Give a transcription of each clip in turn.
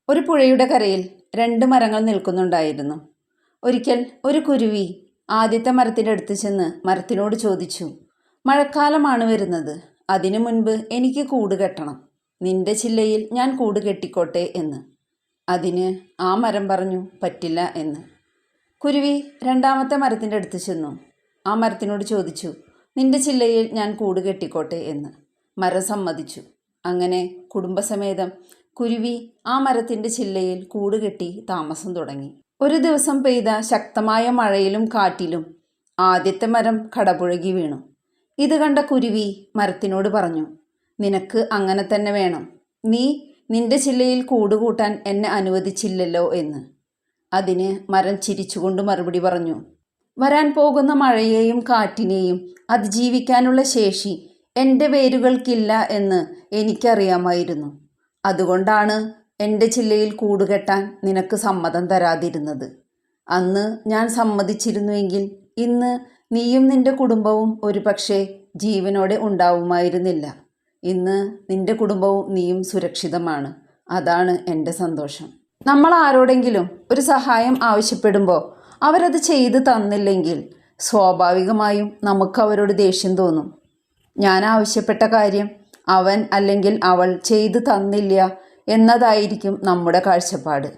ഒരു പുഴയുടെ കരയിൽ രണ്ട് മരങ്ങൾ നിൽക്കുന്നുണ്ടായിരുന്നു. ഒരിക്കൽ ഒരു കുരുവി ആദ്യത്തെ മരത്തിൻ്റെ അടുത്ത് ചെന്ന് മരത്തിനോട് ചോദിച്ചു, മഴക്കാലമാണ് വരുന്നത്, അതിനു മുൻപ് എനിക്ക് കൂട് കെട്ടണം. നിന്റെ ചില്ലയിൽ ഞാൻ കൂട് കെട്ടിക്കോട്ടെ എന്ന്. അതിന് ആ മരം പറഞ്ഞു, പറ്റില്ല എന്ന്. കുരുവി രണ്ടാമത്തെ മരത്തിൻ്റെ അടുത്ത് ചെന്നു. ആ മരത്തിനോട് ചോദിച്ചു, നിന്റെ ചില്ലയിൽ ഞാൻ കൂട് കെട്ടിക്കോട്ടെ എന്ന്. മരം സമ്മതിച്ചു. അങ്ങനെ കുടുംബസമേതം കുരുവി ആ മരത്തിൻ്റെ ചില്ലയിൽ കൂട് കെട്ടി താമസം തുടങ്ങി. ഒരു ദിവസം പെയ്ത ശക്തമായ മഴയിലും കാറ്റിലും ആദ്യത്തെ മരം കടപുഴകി വീണു. ഇത് കണ്ട കുരുവി മരത്തിനോട് പറഞ്ഞു, നിനക്ക് അങ്ങനെ തന്നെ വേണം. നീ നിന്റെ ചില്ലയിൽ കൂട് കൂട്ടാൻ എന്നെ അനുവദിച്ചില്ലല്ലോ എന്ന്. അതിന് മരം ചിരിച്ചുകൊണ്ട് മറുപടി പറഞ്ഞു, വരാൻ പോകുന്ന മഴയെയും കാറ്റിനെയും അതിജീവിക്കാനുള്ള ശേഷി എൻ്റെ വേരുകൾക്കില്ല എന്ന് എനിക്കറിയാമായിരുന്നു. അതുകൊണ്ടാണ് എൻ്റെ ചില്ലയിൽ കൂടുകെട്ടാൻ നിനക്ക് സമ്മതം തരാതിരുന്നത്. അന്ന് ഞാൻ സമ്മതിച്ചിരുന്നുവെങ്കിൽ ഇന്ന് നീയും നിൻ്റെ കുടുംബവും ഒരുപക്ഷെ ജീവനോടെ ഉണ്ടാവുമായിരുന്നില്ല. ഇന്ന് നിൻ്റെ കുടുംബവും നീയും സുരക്ഷിതമാണ്. അതാണ് എൻ്റെ സന്തോഷം. നമ്മൾ ആരോടെങ്കിലും ഒരു സഹായം ആവശ്യപ്പെടുമ്പോൾ അവരത് ചെയ്തു തന്നില്ലെങ്കിൽ സ്വാഭാവികമായും നമുക്ക് അവരോട് ദേഷ്യം തോന്നും. ഞാൻ ആവശ്യപ്പെട്ട കാര്യം അവൻ അല്ലെങ്കിൽ അവൾ ചെയ്തു തന്നില്ല എന്നതായിരിക്കും നമ്മുടെ കാഴ്ചപ്പാട്.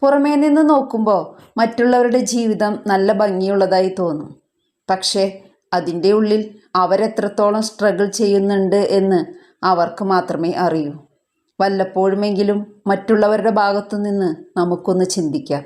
പുറമേ നിന്ന് നോക്കുമ്പോൾ മറ്റുള്ളവരുടെ ജീവിതം നല്ല ഭംഗിയുള്ളതായി തോന്നും. പക്ഷേ അതിൻ്റെ ഉള്ളിൽ അവരെത്രത്തോളം സ്ട്രഗിൾ ചെയ്യുന്നുണ്ട് എന്ന് അവർക്ക് മാത്രമേ അറിയൂ. വല്ലപ്പോഴുമെങ്കിലും മറ്റുള്ളവരുടെ ഭാഗത്തു നിന്ന് നമുക്കൊന്ന് ചിന്തിക്കാം.